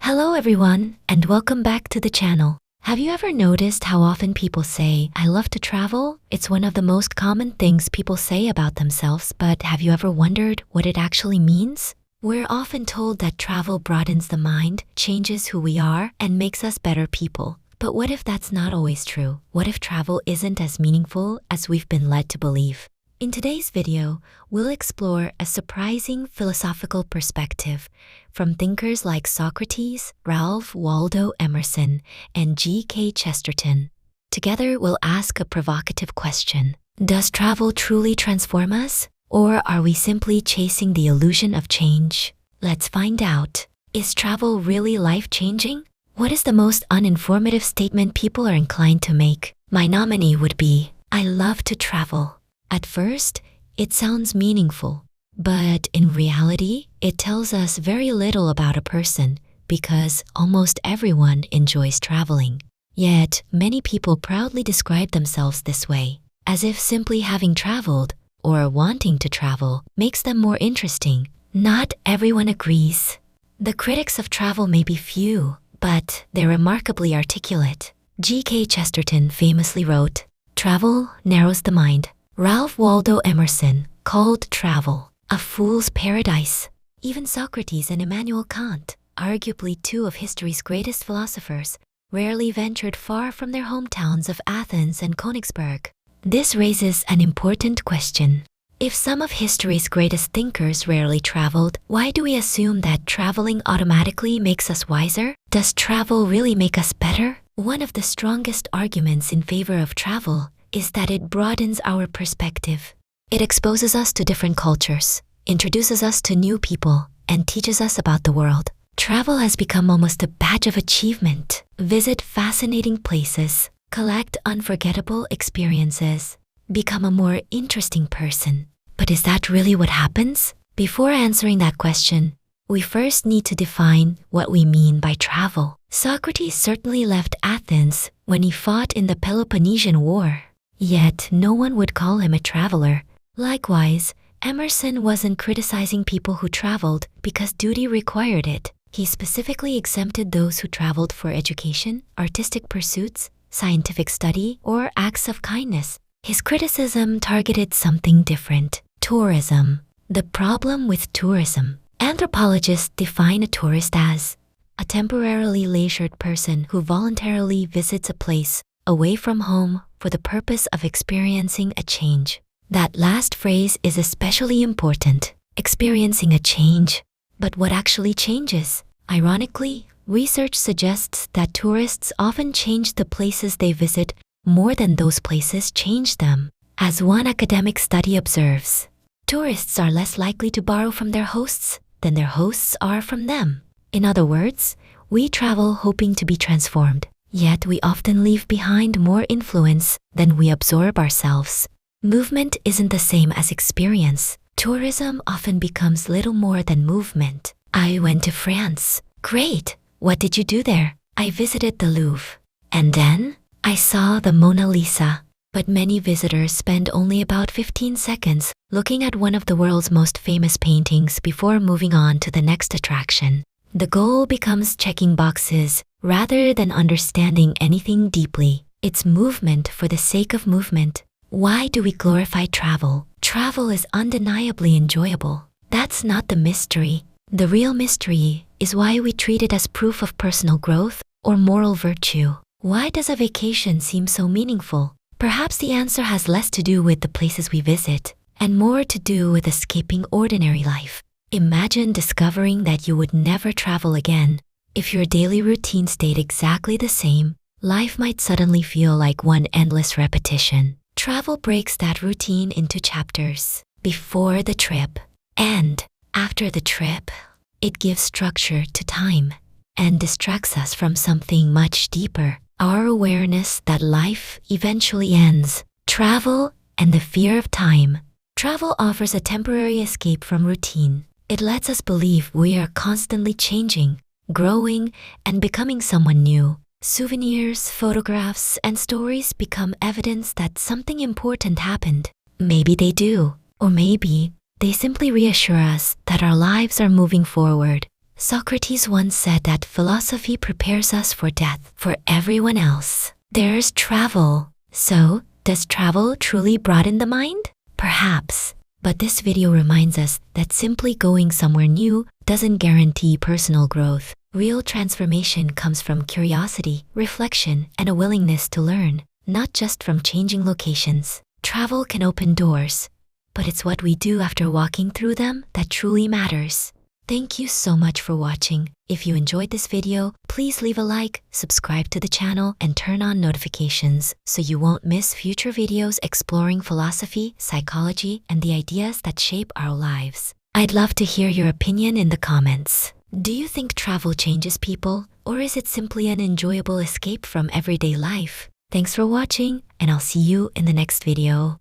Hello everyone, and welcome back to the channel. Have you ever noticed how often people say, I love to travel? It's one of the most common things people say about themselves, but have you ever wondered what it actually means? We're often told that travel broadens the mind, changes who we are, and makes us better people. But what if that's not always true? What if travel isn't as meaningful as we've been led to believe? In today's video, we'll explore a surprising philosophical perspective from thinkers like Socrates, Ralph Waldo Emerson, and G.K. Chesterton. Together, we'll ask a provocative question. Does travel truly transform us? Or are we simply chasing the illusion of change? Let's find out. Is travel really life-changing? What is the most uninformative statement people are inclined to make? My nominee would be, I love to travel. At first, it sounds meaningful, but in reality, it tells us very little about a person because almost everyone enjoys traveling. Yet, many people proudly describe themselves this way, as if simply having traveled or wanting to travel makes them more interesting. Not everyone agrees. The critics of travel may be few, but they're remarkably articulate. G.K. Chesterton famously wrote, "Travel narrows the mind." Ralph Waldo Emerson called travel a fool's paradise. Even Socrates and Immanuel Kant, arguably two of history's greatest philosophers, rarely ventured far from their hometowns of Athens and Königsberg. This raises an important question. If some of history's greatest thinkers rarely traveled, why do we assume that traveling automatically makes us wiser? Does travel really make us better? One of the strongest arguments in favor of travel is that it broadens our perspective. It exposes us to different cultures, introduces us to new people, and teaches us about the world. Travel has become almost a badge of achievement. Visit fascinating places, collect unforgettable experiences, become a more interesting person. But is that really what happens? Before answering that question, we first need to define what we mean by travel. Socrates certainly left Athens when he fought in the Peloponnesian War. Yet no one would call him a traveler. Likewise, Emerson wasn't criticizing people who traveled because duty required it. He specifically exempted those who traveled for education, artistic pursuits, scientific study, or acts of kindness. His criticism targeted something different: tourism. The problem with tourism. Anthropologists define a tourist as a temporarily leisured person who voluntarily visits a place away from home for the purpose of experiencing a change. That last phrase is especially important, experiencing a change. But what actually changes? Ironically, research suggests that tourists often change the places they visit more than those places change them. As one academic study observes, tourists are less likely to borrow from their hosts than their hosts are from them. In other words, we travel hoping to be transformed. Yet we often leave behind more influence than we absorb ourselves. Movement isn't the same as experience. Tourism often becomes little more than movement. I went to France. Great! What did you do there? I visited the Louvre. And then? I saw the Mona Lisa. But many visitors spend only about 15 seconds looking at one of the world's most famous paintings before moving on to the next attraction. The goal becomes checking boxes rather than understanding anything deeply. It's movement for the sake of movement. Why do we glorify travel? Travel is undeniably enjoyable. That's not the mystery. The real mystery is why we treat it as proof of personal growth or moral virtue. Why does a vacation seem so meaningful? Perhaps the answer has less to do with the places we visit and more to do with escaping ordinary life. Imagine discovering that you would never travel again. If your daily routine stayed exactly the same, life might suddenly feel like one endless repetition. Travel breaks that routine into chapters. Before the trip and after the trip, it gives structure to time and distracts us from something much deeper, our awareness that life eventually ends. Travel and the fear of time. Travel offers a temporary escape from routine. It lets us believe we are constantly changing, growing, and becoming someone new. Souvenirs, photographs, and stories become evidence that something important happened. Maybe they do, or maybe they simply reassure us that our lives are moving forward. Socrates once said that philosophy prepares us for death. For everyone else, there's travel. So, does travel truly broaden the mind? Perhaps. But this video reminds us that simply going somewhere new doesn't guarantee personal growth. Real transformation comes from curiosity, reflection, and a willingness to learn, not just from changing locations. Travel can open doors, but it's what we do after walking through them that truly matters. Thank you so much for watching. If you enjoyed this video, please leave a like, subscribe to the channel, and turn on notifications so you won't miss future videos exploring philosophy, psychology, and the ideas that shape our lives. I'd love to hear your opinion in the comments. Do you think travel changes people, or is it simply an enjoyable escape from everyday life? Thanks for watching, and I'll see you in the next video.